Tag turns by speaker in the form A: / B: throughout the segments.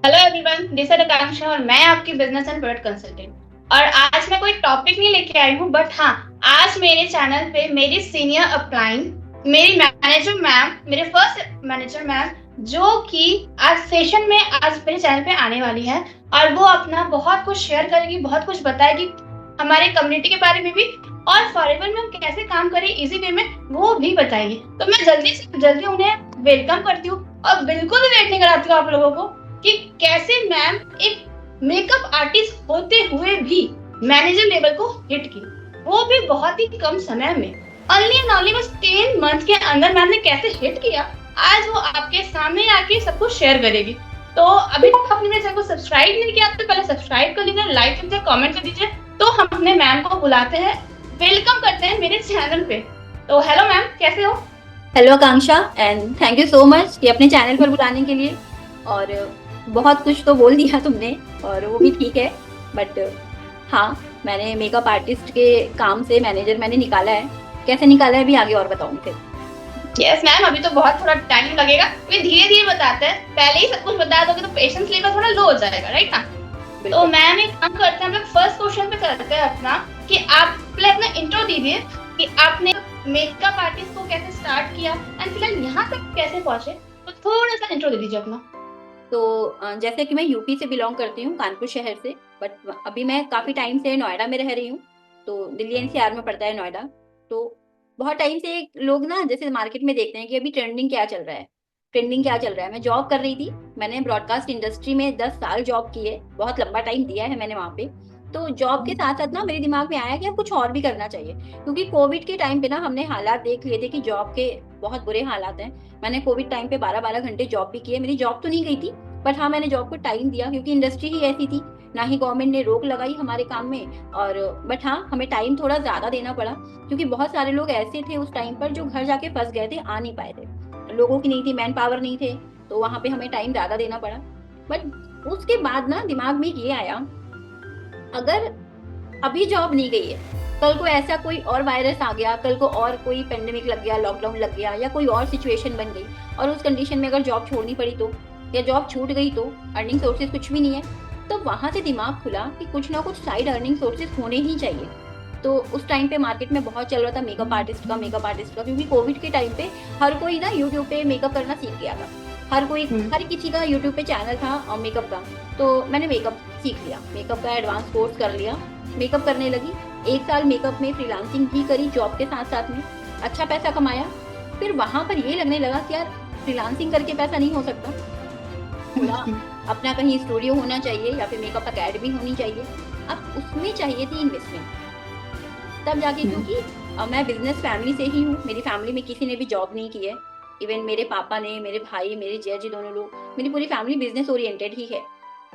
A: Hello everyone, this is आकांक्षा और मैं आपकी बिजनेस एंड प्रोडक्ट कंसल्टेंट। और आज मैं कोई टॉपिक नहीं लेके आई हूँ, बट हाँ, आज मेरे चैनल पे मेरी सीनियर अपलाइन, मेरी मैनेजर मैम, मेरे फर्स्ट मैनेजर मैम, जो कि आज सेशन में आज मेरे चैनल पे आने वाली है। और वो अपना बहुत कुछ शेयर करेगी, बहुत कुछ बताएगी हमारे कम्युनिटी के बारे में भी, और फॉरएवर में हम कैसे काम करें इजी वे में, वो भी बताएगी। तो मैं जल्दी से जल्दी उन्हें वेलकम करती हूँ और बिल्कुल भी वेट नहीं कराती हूँ आप लोगों को कि कैसे मैम एक मेकअप आर्टिस्ट होते हुए भी मैनेजर लेवल को हिट की, वो भी बहुत ही कम समय में। ओनली एंड ओनली बस 10 मंथ के अंदर मैम ने कैसे हिट किया, आज वो आपके सामने आके सब कुछ शेयर करेगी। तो अभी तक आपने मेरे चैनल को सब्सक्राइब नहीं किया तो पहले सब्सक्राइब कर लीजिए, लाइक कर दीजिए, कमेंट कर दीजिए। तो हम अपने मैम को बुलाते हैं, वेलकम करते हैं मेरे चैनल पे। तो हेलो मैम, कैसे हो?
B: Hello Akanksha, and thank you so much कि अपने चैनल पर बुलाने के लिए। और बहुत कुछ तो बोल दिया तुमने, और वो भी ठीक है, बट हाँ, मैंने मेकअप आर्टिस्ट के काम से मैनेजर मैंने निकाला है। कैसे निकाला है अभी आगे और बताऊँ फिर।
A: यस मैम, अभी तो बहुत थोड़ा टाइम लगेगा, वे धीरे धीरे बताते हैं। पहले ही सब कुछ बता दोगे तो पेशेंस लेवल थोड़ा लो हो जाएगा, राइट ना? तो मैम एक काम करते हैं, हम लोग फर्स्ट क्वेश्चन पे करते हैं अपना, कि आप पहले अपना इंट्रो दीजिए कि आपने मेकअप आर्टिस्ट को कैसे स्टार्ट किया एंड फिलहाल यहाँ तक कैसे पहुंचे। तो थोड़ा सा इंट्रो दे दीजिए अपना।
B: तो जैसे कि मैं यूपी से बिलोंग करती हूँ, कानपुर शहर से, बट अभी मैं काफ़ी टाइम से नोएडा में रह रही हूँ। तो दिल्ली एनसीआर में पड़ता है नोएडा। तो बहुत टाइम से लोग ना जैसे मार्केट में देखते हैं कि अभी ट्रेंडिंग क्या चल रहा है, ट्रेंडिंग क्या चल रहा है। मैं जॉब कर रही थी, मैंने ब्रॉडकास्ट इंडस्ट्री में 10 साल जॉब की है, बहुत लंबा टाइम दिया है मैंने वहाँ पे। तो जॉब के साथ साथ ना मेरे दिमाग में आया कि अब कुछ और भी करना चाहिए, क्योंकि कोविड के टाइम पे ना हमने हालात देख लिए थे कि जॉब के बहुत बुरे हालात हैं। मैंने कोविड टाइम पे 12-12 घंटे जॉब भी किए। मेरी जॉब तो नहीं गई थी, बट हाँ, मैंने जॉब को टाइम दिया, क्योंकि इंडस्ट्री ही ऐसी थी। ना ही गवर्नमेंट ने रोक लगाई हमारे काम में, और बट हाँ, हमें टाइम थोड़ा ज़्यादा देना पड़ा, क्योंकि बहुत सारे लोग ऐसे थे उस टाइम पर जो घर जाके फंस गए थे, आ नहीं पाए थे, लोगों की नहीं थी, मैन पावर नहीं थे। तो वहाँ पे हमें टाइम ज़्यादा देना पड़ा। बट उसके बाद ना दिमाग में ये आया, अगर अभी जॉब नहीं गई है, कल को ऐसा कोई और वायरस आ गया, कल को और कोई पेंडेमिक लग गया, लॉकडाउन लग गया, या कोई और सिचुएशन बन गई, और उस कंडीशन में अगर जॉब छोड़नी पड़ी तो, या जॉब छूट गई तो, अर्निंग सोर्सेज कुछ भी नहीं है। तो वहां से दिमाग खुला कि कुछ ना कुछ साइड अर्निंग सोर्सेज होने ही चाहिए। तो उस टाइम पे मार्केट में बहुत चल रहा था मेकअप आर्टिस्ट का, मेकअप आर्टिस्ट का, क्योंकि कोविड के टाइम पे हर कोई ना यूट्यूब पे मेकअप करना सीख गया था। हर किसी का यूट्यूब पे चैनल था मेकअप का। तो मैंने मेकअप सीख लिया, मेकअप का एडवांस कोर्स कर लिया, मेकअप करने लगी। 1 साल मेकअप में फ्रीलांसिंग भी करी जॉब के साथ साथ में, अच्छा पैसा कमाया। फिर वहां पर ये लगने लगा कि यार, फ्रीलांसिंग करके पैसा नहीं हो सकता, थोड़ा अपना कहीं स्टूडियो होना चाहिए या फिर मेकअप अकेडमी होनी चाहिए। अब उसमें चाहिए थी इन्वेस्टमेंट, तब जाके, क्योंकि मैं बिजनेस फैमिली से ही हूँ, मेरी फैमिली में किसी ने भी जॉब नहीं की है। इवन मेरे पापा ने, मेरे भाई, मेरे जय जी, दोनों लोग, मेरी पूरी फैमिली बिजनेस ओरिएंटेड ही है।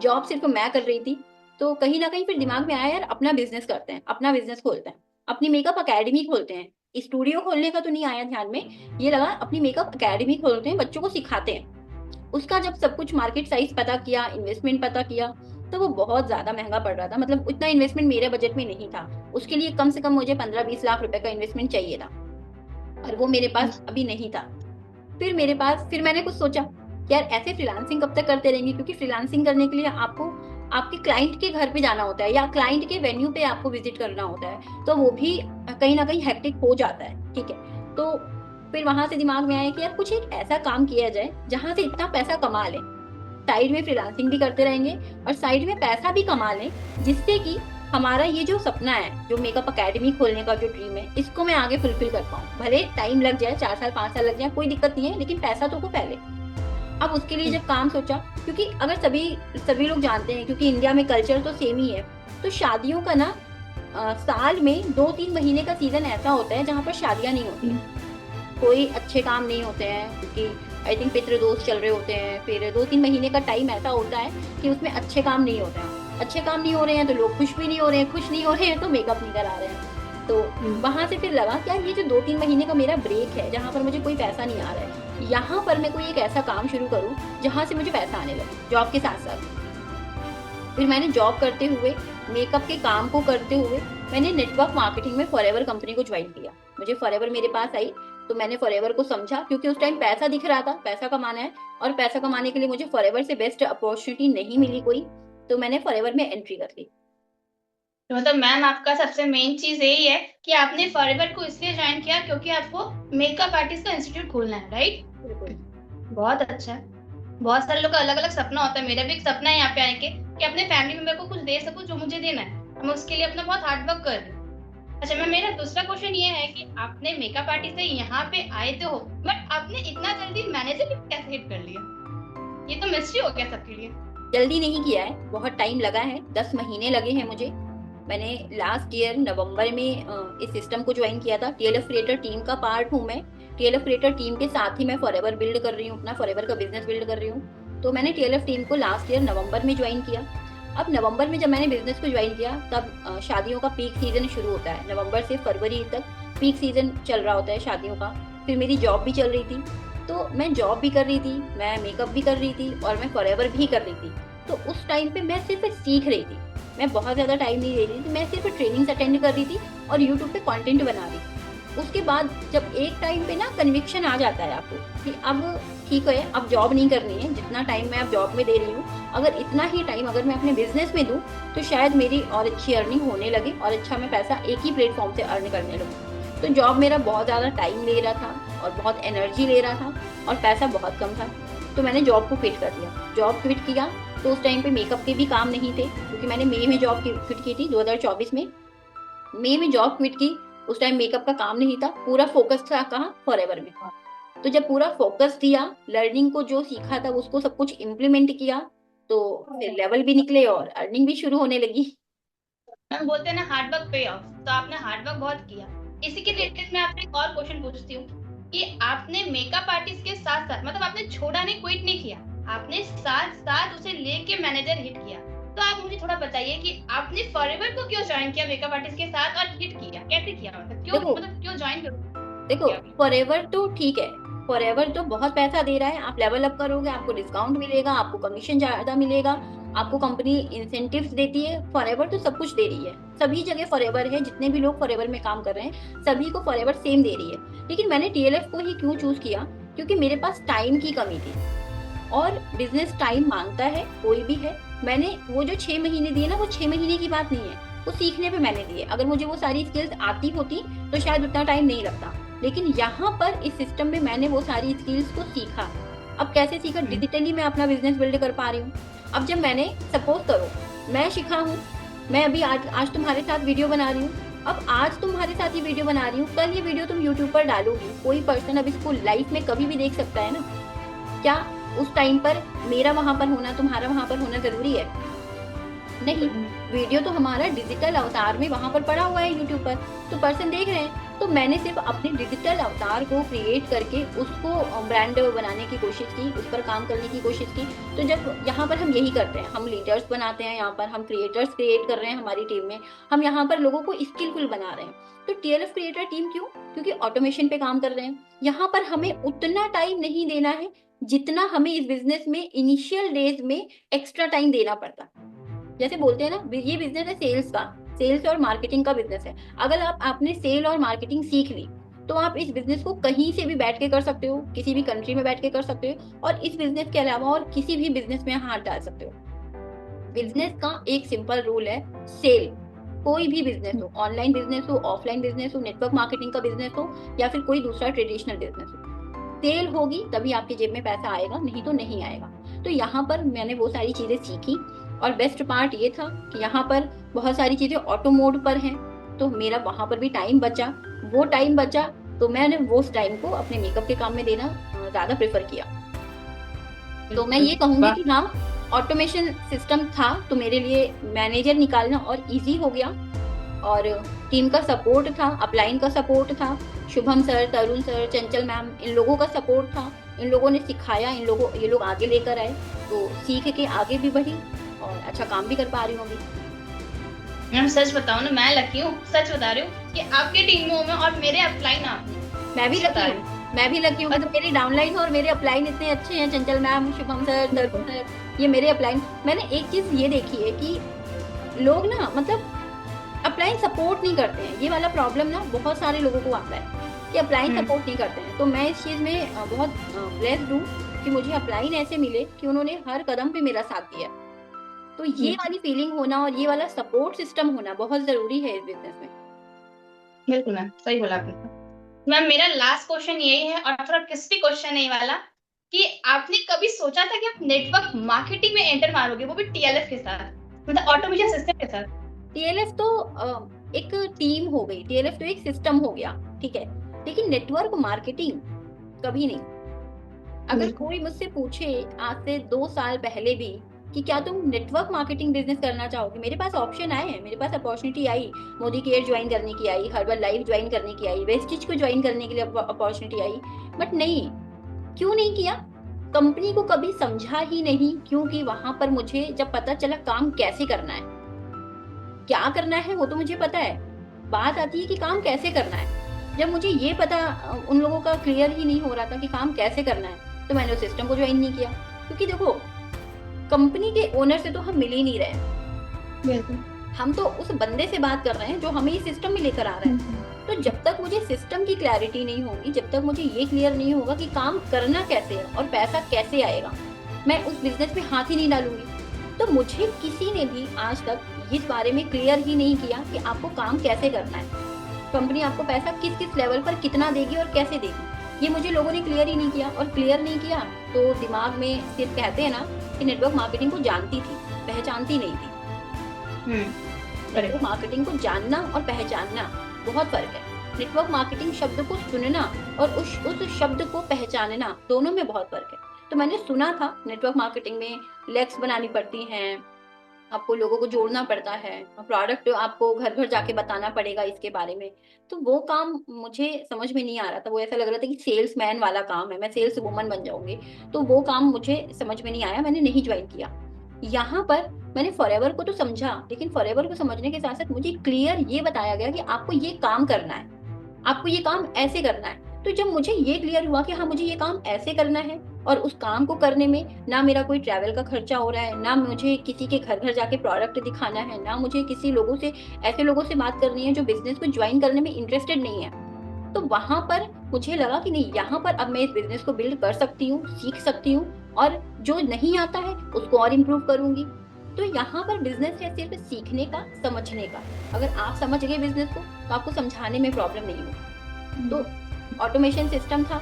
B: जॉब सिर्फ मैं कर रही थी। तो कहीं ना कहीं फिर दिमाग में आया, यार अपना बिजनेस करते हैं, अपना बिजनेस खोलते हैं, अपनी मेकअप अकेडमी खोलते हैं। स्टूडियो खोलने का तो नहीं आया ध्यान में, ये लगा अपनी मेकअप अकेडमी खोलते हैं, बच्चों को सिखाते हैं। उसका जब सब कुछ मार्केट साइज पता किया, इन्वेस्टमेंट पता किया, तो वो बहुत ज्यादा महंगा पड़ रहा था। मतलब उतना इन्वेस्टमेंट मेरे बजट में नहीं था। उसके लिए कम से कम मुझे 15-20 लाख रुपए का इन्वेस्टमेंट चाहिए था, और वो मेरे पास अभी नहीं था। फिर मैंने कुछ सोचा कि यार ऐसे फ्रीलांसिंग कब तक करते रहेंगे, क्योंकि फ्रीलांसिंग करने के लिए आपको आपके क्लाइंट के घर पे जाना होता है, या क्लाइंट के वेन्यू पे आपको विजिट करना होता है, तो वो भी कहीं ना कहीं हेक्टिक हो जाता है। ठीक है, तो फिर वहां से दिमाग में आया कि यार कुछ एक ऐसा काम किया जाए जहां से इतना पैसा कमा लें, साइड में फ्रीलांसिंग भी करते रहेंगे और साइड में पैसा भी कमा लें, जिससे कि हमारा ये जो सपना है, जो मेकअप अकेडमी खोलने का जो ड्रीम है, इसको मैं आगे फुलफिल कर पाऊँ। भले टाइम लग जाए, 4 साल 5 साल लग जाए, कोई दिक्कत नहीं है, लेकिन पैसा तो को पहले। अब उसके लिए जब काम सोचा, क्योंकि अगर सभी सभी लोग जानते हैं, क्योंकि इंडिया में कल्चर तो सेम ही है, तो शादियों का ना साल में 2-3 महीने का सीजन ऐसा होता है जहाँ पर शादियां नहीं होती हैं, कोई अच्छे काम नहीं होते हैं, क्योंकि आई थिंक पितृ दोष चल रहे होते हैं। फिर 2-3 महीने का टाइम ऐसा होता है कि उसमें अच्छे काम नहीं होते हैं। अच्छे काम नहीं हो रहे हैं तो लोग खुश भी नहीं हो रहे हैं, खुश नहीं हो रहे हैं तो मेकअप नहीं करा रहे हैं। तो वहां से फिर लगा क्या, ये जो 2-3 महीने का मेरा ब्रेक है, जहाँ पर मुझे कोई पैसा नहीं आ रहा है, यहाँ पर मैं कोई एक ऐसा काम शुरू करूँ जहाँ से मुझे पैसा आने लगे जॉब के साथ साथ। फिर मैंने जॉब करते हुए, मेकअप के काम को करते हुए, मैंने नेटवर्क मार्केटिंग में फॉरएवर कंपनी को ज्वाइन किया। मुझे फॉरएवर मेरे पास आई, तो मैंने फॉरएवर को समझा, क्योंकि उस टाइम पैसा दिख रहा था, पैसा कमाना है, और पैसा कमाने के लिए मुझे फॉरएवर से बेस्ट अपॉर्चुनिटी नहीं मिली कोई, तो मैंने फॉरएवर में एंट्री कर ली।
A: तो मतलब मैम आपका सबसे मेन चीज यही है कि आपने फॉरएवर को इसलिए ज्वाइन किया क्योंकि आपको मेकअप आर्टिस्ट का इंस्टीट्यूट खोलना है, राइट?
B: बिल्कुल।
A: बहुत अच्छा है। बहुत सारे लोग का अलग अलग सपना होता है, मेरा भी एक सपना है यहाँ पे आने के कि अपने फैमिली मेंबर को कुछ दे सकूं जो मुझे देना है, मैं उसके लिए अपना बहुत हार्ड वर्क कर रही हूँ। अच्छा मैम, मेरा दूसरा क्वेश्चन ये है कि आपने मेकअप आर्टिस्ट से यहाँ पे आए तो हो, बट आपने इतना जल्दी मैनेजर कैसे हिट कर लिया? ये तो मिस्ट्री हो गया सबके लिए।
B: जल्दी नहीं किया है, बहुत टाइम लगा है, 10 महीने लगे हैं मुझे। मैंने लास्ट ईयर नवंबर में इस सिस्टम को ज्वाइन किया था। टीएलएफ क्रिएटर टीम का पार्ट हूँ मैं। टीएलएफ क्रिएटर टीम के साथ ही मैं फॉरएवर बिल्ड कर रही हूँ, अपना फॉरएवर का बिजनेस बिल्ड कर रही हूँ। तो मैंने टीएलएफ टीम को लास्ट ईयर नवंबर में ज्वाइन किया। अब नवंबर में जब मैंने बिजनेस को ज्वाइन किया, तब शादियों का पीक सीजन शुरू होता है। नवंबर से फरवरी तक पीक सीजन चल रहा होता है शादियों का। फिर मेरी जॉब भी चल रही थी, तो मैं जॉब भी कर रही थी, मैं मेकअप भी कर रही थी, और मैं फॉरएवर भी कर रही थी। तो उस टाइम पे मैं सिर्फ सीख रही थी, मैं बहुत ज़्यादा टाइम नहीं दे रही थी, मैं सिर्फ ट्रेनिंग्स अटेंड कर रही थी और यूट्यूब पे कंटेंट बना रही थी। उसके बाद जब एक टाइम पे ना कन्विक्शन आ जाता है आपको कि अब ठीक है, अब जॉब नहीं करनी है, जितना टाइम मैं अब जॉब में दे रही हूँ, अगर इतना ही टाइम अगर मैं अपने बिजनेस में दूँ तो शायद मेरी और अच्छी अर्निंग होने लगे और अच्छा मैं पैसा एक ही प्लेटफॉर्म से अर्न करने लगूँ। तो जॉब मेरा बहुत ज़्यादा टाइम ले रहा था और बहुत एनर्जी ले रहा था और पैसा बहुत कम था, तो मैंने जॉब को क्विट कर दिया। जॉब क्विट किया तो उस टाइम पे मेकअप के भी काम नहीं थे, क्योंकि मैंने मई में जॉब क्विट की थी 2024 में। मई में जॉब क्विट की, उस टाइम मेकअप का काम नहीं था, पूरा फोकस था कहाँ, फॉरएवर में। तो जब पूरा फोकस दिया, लर्निंग को जो सीखा था उसको सब कुछ इम्प्लीमेंट किया, तो फिर लेवल भी निकले और अर्निंग भी शुरू होने लगी।
A: हम बोलते हैं ना हार्ड वर्क पे ऑफ, तो आपने हार्ड वर्क बहुत किया। इसी के रिलेटेड मैं आपसे एक और क्वेश्चन पूछती हूँ कि आपने मेकअप आर्टिस्ट के साथ साथ, मतलब आपने छोड़ा नहीं, क्विट नहीं किया, आपने साथ साथ उसे लेके मैनेजर हिट किया। तो आप मुझे थोड़ा बताइए कि आपने फॉरएवर को क्यों ज्वाइन किया मेकअप आर्टिस्ट के साथ और हिट किया, कैसे किया, मतलब क्यों, मतलब क्यों ज्वाइन
B: देखो फॉरएवर तो ठीक है, फॉरएवर तो बहुत पैसा दे रहा है, आप लेवल अप करोगे आपको डिस्काउंट मिलेगा, आपको कमीशन ज्यादा मिलेगा, आपको कंपनी इंसेंटिव्स देती है। फॉरएवर तो सब कुछ दे रही है, सभी जगह फॉरएवर है, जितने भी लोग फॉरएवर में काम कर रहे हैं सभी को फॉरएवर सेम दे रही है। लेकिन मैंने टीएलएफ को ही क्यों चूज किया, क्योंकि मेरे पास टाइम की कमी थी और बिजनेस टाइम मांगता है, कोई भी है। मैंने वो जो 6 महीने दिए ना, वो 6 महीने की बात नहीं है, वो सीखने पे मैंने दिए। अगर मुझे वो सारी स्किल्स आती होती तो शायद उतना टाइम नहीं लगता, लेकिन यहाँ पर इस सिस्टम में मैंने वो सारी स्किल्स को सीखा। अब कैसे सीखा, डिजिटली मैं अपना बिजनेस बिल्ड कर पा रही हूँ। अब जब मैंने, सपोज करो मैं शिखा हूँ, मैं अभी आज तुम्हारे साथ वीडियो बना रही हूँ, अब आज तुम्हारे साथ ही वीडियो बना रही हूँ, कल ये वीडियो तुम यूट्यूब पर डालोगी, कोई पर्सन अब इसको लाइफ में कभी भी देख सकता है ना। क्या उस टाइम पर मेरा वहां पर होना, तुम्हारा वहां पर होना जरूरी है? नहीं, वीडियो तो हमारा डिजिटल अवतार में वहां पर पड़ा हुआ है यूट्यूब पर, तो पर्सन देख रहे हैं। तो मैंने सिर्फ अपने डिजिटल अवतार को क्रिएट करके उसको ब्रांड बनाने की कोशिश की, उस पर काम करने की कोशिश की। तो जब यहाँ पर हम यही करते हैं, हम लीडर्स बनाते हैं, यहाँ पर हम क्रिएटर्स क्रिएट कर रहे हैं हमारी टीम में, हम यहाँ पर लोगों को स्किलफुल बना रहे हैं। तो टीएलएफ क्रिएटर टीम क्यों? क्योंकि ऑटोमेशन पे काम कर रहे हैं। यहाँ पर हमें उतना टाइम नहीं देना है जितना हमें इस बिजनेस में इनिशियल डेज में एक्स्ट्रा टाइम देना पड़ता। जैसे बोलते हैं ना, ये बिजनेस है सेल्स का, सेल्स और मार्केटिंग का बिजनेस है। अगर आपने सेल और मार्केटिंग सीख ली तो आप इस बिजनेस को कहीं से भी बैठ के कर सकते हो, किसी भी कंट्री में बैठ के कर सकते हो, और इस बिजनेस के अलावा और किसी भी बिजनेस में हाथ डाल सकते हो। बिजनेस का एक सिंपल रूल है, सेल। कोई भी बिजनेस हो, ऑनलाइन बिजनेस हो, ऑफलाइन बिजनेस हो, नेटवर्क मार्केटिंग का बिजनेस हो या फिर कोई दूसरा ट्रेडिशनल बिजनेस हो, सेल होगी तभी आपकी जेब में पैसा आएगा, नहीं तो नहीं आएगा। तो यहाँ पर मैंने वो सारी चीजें सीखी, और बेस्ट पार्ट ये था कि यहाँ पर बहुत सारी चीजें ऑटो मोड पर हैं, तो मेरा वहां पर भी टाइम बचा। वो टाइम बचा तो मैंने वो टाइम को अपने मेकअप के काम में देना ज्यादा प्रेफर किया। तो मैं ये कहूंगी कि हाँ, ऑटोमेशन सिस्टम था तो मेरे लिए मैनेजर निकालना और इजी हो गया, और टीम का सपोर्ट था, अपलाइन का सपोर्ट था, शुभम सर, तरुण सर, चंचल मैम, इन लोगों का सपोर्ट था। इन लोगों ने सिखाया, ये लोग आगे लेकर आए, तो सीख के आगे भी बढ़ी और अच्छा काम भी कर पा रही हूँ अभी।
A: मैम सच बताओ ना, मैं लकी हूँ, सच बता रही हूँ कि आपके टीम में हूँ मैं और मेरे अपलाइन आप।
B: मैं भी लकी हूँ, तो मेरी डाउनलाइन और मेरे अपलाइन इतने अच्छे हैं, चंचल मैम, शुभम सर, तरुण सर, ये मेरे अपलाइन। मैंने एक चीज ये देखी है कि लोग ना, मतलब अपलाइन सपोर्ट नहीं करते हैं, ये वाला प्रॉब्लम ना बहुत सारे लोगों को आता है। कि अपलाइन
A: हम्म।
B: सपोर्ट नहीं करते हैं। तो मैं इस चीज में बहुत ब्लेस्ड हूँ कि मुझे अपलाइन ऐसे मिले कि उन्होंने हर कदम पे मेरा साथ दिया। तो ये वाली फीलिंग होना और ये वाला सपोर्ट सिस्टम होना बहुत जरूरी है इस बिजनेस में।
A: बिल्कुल मैम, सही बोला आपने। मैम मेरा लास्ट क्वेश्चन यही है, और थोड़ा क्रिस्पी क्वेश्चन है ये वाला, कि आपने कभी सोचा था कि आप नेटवर्क मार्केटिंग में एंटर मारोगे, वो भी टीएलएफ के साथ, मतलब ऑटोमेशन
B: देखो,
A: सिस्टम के साथ?
B: टीएलएफ तो एक टीम हो गई, टीएलएफ तो एक सिस्टम हो गया, ठीक है, लेकिन नेटवर्क मार्केटिंग कभी नहीं। अगर
A: बिल्कुल।
B: कोई मुझसे पूछे आज से 2 साल पहले भी कि क्या तुम नेटवर्क मार्केटिंग बिजनेस करना चाहोगे, मेरे पास ऑप्शन आए हैं, मेरे पास अपॉर्चुनिटी आई, मोदी केयर ज्वाइन करने की आई, हर्बल लाइफ ज्वाइन करने की आई, वेस्टिज को ज्वाइन करने के लिए अपॉर्चुनिटी आई, बट नहीं। क्यों नहीं किया? कंपनी को कभी समझा ही नहीं, क्योंकि वहां पर मुझे जब पता चला काम कैसे करना है, क्या करना है वो तो मुझे पता है, बात आती है कि काम कैसे करना है। जब मुझे ये पता उन लोगों का क्लियर ही नहीं हो रहा था कि काम कैसे करना है, तो मैंने उस सिस्टम को ज्वाइन नहीं किया। क्योंकि देखो, कंपनी के ओनर से तो हम मिल ही नहीं रहे,
A: बिल्कुल।
B: हम तो उस बंदे से बात कर रहे हैं जो हमें इस सिस्टम में लेकर आ रहा है। तो जब तक मुझे सिस्टम की क्लैरिटी नहीं होगी, जब तक मुझे ये क्लियर नहीं होगा कि काम करना कैसे है और पैसा कैसे आएगा, मैं उस बिजनेस में हाथ ही नहीं डालूंगी। तो मुझे किसी ने भी आज तक इस बारे में क्लियर ही नहीं किया कि आपको काम कैसे करना है, कंपनी आपको पैसा किस किस लेवल पर कितना देगी और कैसे देगी, ये मुझे लोगों ने क्लियर ही नहीं किया। और क्लियर नहीं किया तो दिमाग में सिर्फ कहते हैं ना कि नेटवर्क मार्केटिंग को जानती थी, पहचानती नहीं थी। नेटवर्क मार्केटिंग को जानना और पहचानना बहुत फर्क है। नेटवर्क मार्केटिंग शब्द को सुनना और उस शब्द को पहचानना, दोनों में बहुत फर्क है। तो मैंने सुना था नेटवर्क मार्केटिंग में लेग्स बनानी पड़ती हैं, आपको लोगों को जोड़ना पड़ता है, प्रोडक्ट आपको घर घर जाके बताना पड़ेगा इसके बारे में। तो वो काम मुझे समझ में नहीं आ रहा था, वो ऐसा लग रहा था कि सेल्स मैन वाला काम है, मैं सेल्स वुमन बन जाऊंगी। तो वो काम मुझे समझ में नहीं आया, मैंने नहीं ज्वाइन किया। यहाँ पर मैंने फॉरएवर को तो समझा, लेकिन फॉरएवर को समझने के साथ साथ मुझे क्लियर ये बताया गया कि आपको ये काम करना है, आपको ये काम ऐसे करना है। तो जब मुझे ये क्लियर हुआ कि हाँ मुझे ये काम ऐसे करना है, और उस काम को करने में ना मेरा कोई ट्रैवल का खर्चा हो रहा है, ना मुझे किसी के घर घर जाके प्रोडक्ट दिखाना है, ना मुझे किसी लोगों से, ऐसे लोगों से बात करनी है जो बिजनेस को ज्वाइन करने में इंटरेस्टेड नहीं है, तो वहां पर मुझे लगा कि नहीं, यहाँ पर अब मैं इस बिजनेस को बिल्ड कर सकती हूँ, सीख सकती हूँ, और जो नहीं आता है उसको और इम्प्रूव करूंगी। तो यहाँ पर बिजनेस है सिर्फ सीखने का, समझने का। अगर आप समझ गए बिजनेस को तो आपको समझाने में प्रॉब्लम नहीं होगी। तो ऑटोमेशन सिस्टम था,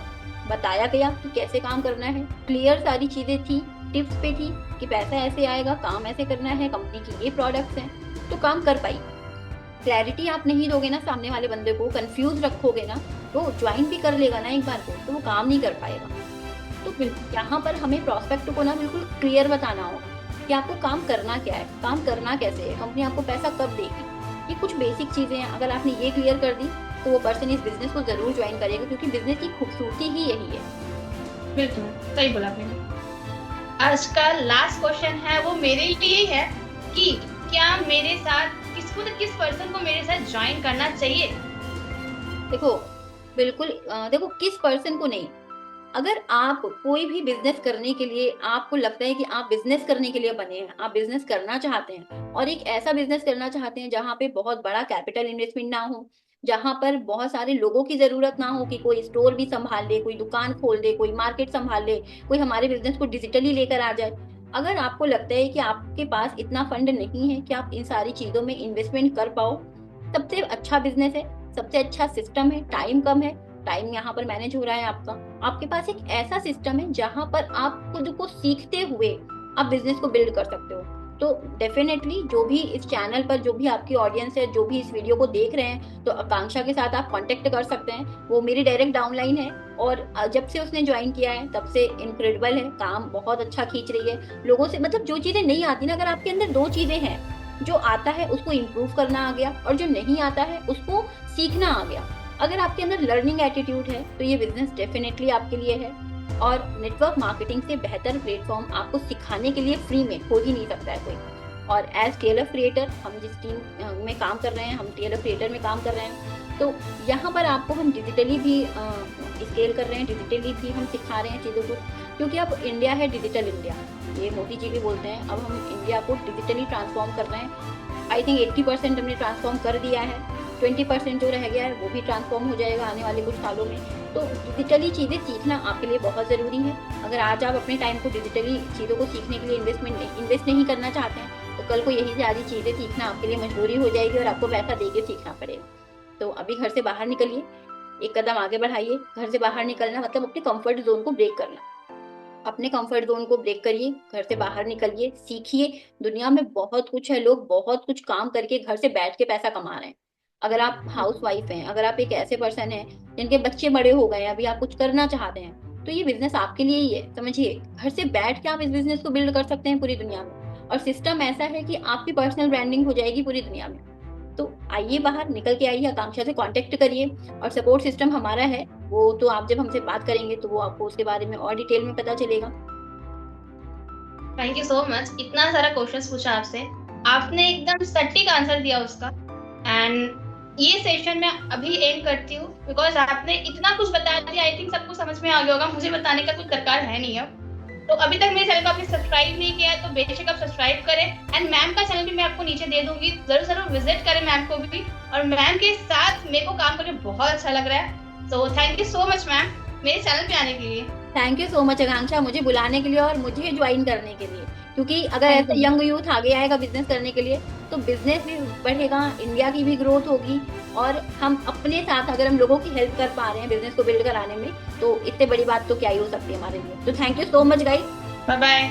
B: बताया गया कि कैसे काम करना है, क्लियर सारी चीजें थी, टिप्स पे थी कि पैसा ऐसे आएगा, काम ऐसे करना है, कंपनी की ये प्रोडक्ट्स हैं, तो काम कर पाई। क्लैरिटी आप नहीं दोगे ना सामने वाले बंदे को, कंफ्यूज रखोगे ना, तो ज्वाइन भी कर लेगा ना एक बार को, तो वो काम नहीं कर पाएगा। तो यहाँ पर हमें प्रोस्पेक्ट को ना बिल्कुल क्लियर बताना होगा कि आपको काम करना क्या है, काम करना कैसे है, कंपनी आपको पैसा कब देगी। ये कुछ बेसिक चीजें हैं, अगर आपने ये क्लियर कर दी तो वो पर्सन इस बिजनेस को जरूर ज्वाइन करेगा, क्योंकि बिजनेस की खूबसूरती ही यही है।
A: बिल्कुल सही बोला आपने। आज का लास्ट क्वेश्चन है वो मेरे लिए ही है कि क्या मेरे साथ किस पर्सन को मेरे साथ ज्वाइन करना चाहिए?
B: देखो, बिल्कुल देखो, किस पर्सन को नहीं, अगर आप कोई भी बिजनेस करने के लिए, आपको लगता है कि आप बिजनेस करने के लिए बने हैं, आप बिजनेस करना चाहते हैं और एक ऐसा बिजनेस करना चाहते हैं जहां पे बहुत बड़ा कैपिटल इन्वेस्टमेंट ना हो, जहां पर बहुत सारे लोगों की जरूरत ना हो, कि कोई स्टोर भी संभाल ले, कोई दुकान खोल दे, कोई मार्केट संभाल ले, कोई हमारे बिजनेस को डिजिटली लेकर आ जाए। अगर आपको लगता है कि आपके पास इतना फंड नहीं है कि आप इन सारी चीजों में इन्वेस्टमेंट कर पाओ, सबसे अच्छा बिजनेस है, सबसे अच्छा सिस्टम है, टाइम कम है, टाइम यहाँ पर मैनेज हो रहा है आपका, आपके पास एक ऐसा सिस्टम है जहां पर आप खुद को सीखते हुए आप बिजनेस को बिल्ड कर सकते हो। तो डेफिनेटली जो भी इस चैनल पर, जो भी आपकी ऑडियंस है, जो भी इस वीडियो को देख रहे हैं, तो आकांक्षा के साथ आप कांटेक्ट कर सकते हैं, वो मेरी डायरेक्ट डाउनलाइन है, और जब से उसने ज्वाइन किया है तब से इनक्रेडिबल है, काम बहुत अच्छा खींच रही है लोगों से। मतलब जो चीजें नहीं आती ना, अगर आपके अंदर दो चीजें हैं, जो आता है उसको इम्प्रूव करना आ गया, और जो नहीं आता है उसको सीखना आ गया, अगर आपके अंदर लर्निंग एटीट्यूड है, तो ये बिजनेस डेफिनेटली आपके लिए है। और नेटवर्क मार्केटिंग से बेहतर प्लेटफॉर्म आपको सिखाने के लिए फ्री में हो ही नहीं सकता है कोई। और एज टीएलएफ क्रिएटर, हम जिस टीम में काम कर रहे हैं, हम टीएलएफ क्रिएटर में काम कर रहे हैं, तो यहाँ पर आपको हम डिजिटली भी स्केल कर रहे हैं, डिजिटली भी हम सिखा रहे हैं चीज़ों को, क्योंकि अब इंडिया है डिजिटल इंडिया, ये मोदी जी भी बोलते हैं, अब हम इंडिया को डिजिटली ट्रांसफॉर्म कर रहे हैं। आई थिंक 80% हमने ट्रांसफॉर्म कर दिया है, 20% जो रह गया है वो भी ट्रांसफॉर्म हो जाएगा आने वाले कुछ सालों में। तो डिजिटली चीज़ें सीखना आपके लिए बहुत ज़रूरी है। अगर आज आप अपने टाइम को डिजिटली चीज़ों को सीखने के लिए इन्वेस्ट नहीं करना चाहते हैं, तो कल को यही सारी चीज़ें सीखना आपके लिए मजबूरी हो जाएगी और आपको पैसा दे के सीखना पड़ेगा। तो अभी घर से बाहर निकलिए, एक कदम आगे बढ़ाइए। घर से बाहर निकलना मतलब अपने कंफर्ट जोन को ब्रेक करना। अपने कंफर्ट जोन को ब्रेक करिए, घर से बाहर निकलिए, सीखिए। दुनिया में बहुत कुछ है, लोग बहुत कुछ काम करके घर से बैठ के पैसा कमा रहे हैं। अगर आप हाउस वाइफ हैं, अगर आप एक ऐसे पर्सन हैं जिनके बच्चे बड़े हो गए हैं, अभी आप कुछ करना चाहते हैं, तो ये बिजनेस आपके लिए ही है। समझिए, घर से बैठ के आप इस बिजनेस को बिल्ड कर सकते हैं पूरी दुनिया में, और सिस्टम ऐसा है कि आपकी पर्सनल ब्रांडिंग हो जाएगी पूरी दुनिया में। तो आइए, बाहर निकल के आइए, आकांक्षा से कांटेक्ट करिए, और सपोर्ट सिस्टम हमारा है, वो तो आप जब हमसे बात करेंगे तो वो आपको उसके बारे में और डिटेल में पता चलेगा।
A: थैंक यू सो मच, इतना सारा क्वेश्चंस पूछा आपसे, आपने एकदम सटीक आंसर दिया उसका। एंड ये सेशन मैं अभी एंड करती हूँ, बिकॉज आपने इतना कुछ बता दिया। आई थिंक सबको समझ में आ गया होगा, मुझे बताने का कोई दरकार है नहीं अब। तो अभी तक मेरे चैनल को आपने सब्सक्राइब नहीं किया है तो बेशक आप सब्सक्राइब करें। एंड मैम का चैनल भी मैं आपको नीचे दे दूंगी, जरूर जरूर विजिट करें मैम को भी। और मैम के साथ मेरे को काम करके बहुत अच्छा लग रहा है। So thank you so much ma'am मेरे चैनल पे आने के लिए।
B: थैंक यू सो मच आकांक्षा, मुझे बुलाने के लिए और मुझे ज्वाइन करने के लिए। क्योंकि अगर ऐसे यंग यूथ आगे आएगा बिजनेस करने के लिए, तो बिजनेस भी बढ़ेगा, इंडिया की भी ग्रोथ होगी, और हम अपने साथ अगर हम लोगों की हेल्प कर पा रहे हैं बिजनेस को बिल्ड कराने में, तो इससे बड़ी बात तो क्या ही हो सकती है हमारे लिए। तो thank you so much guys,
A: bye bye.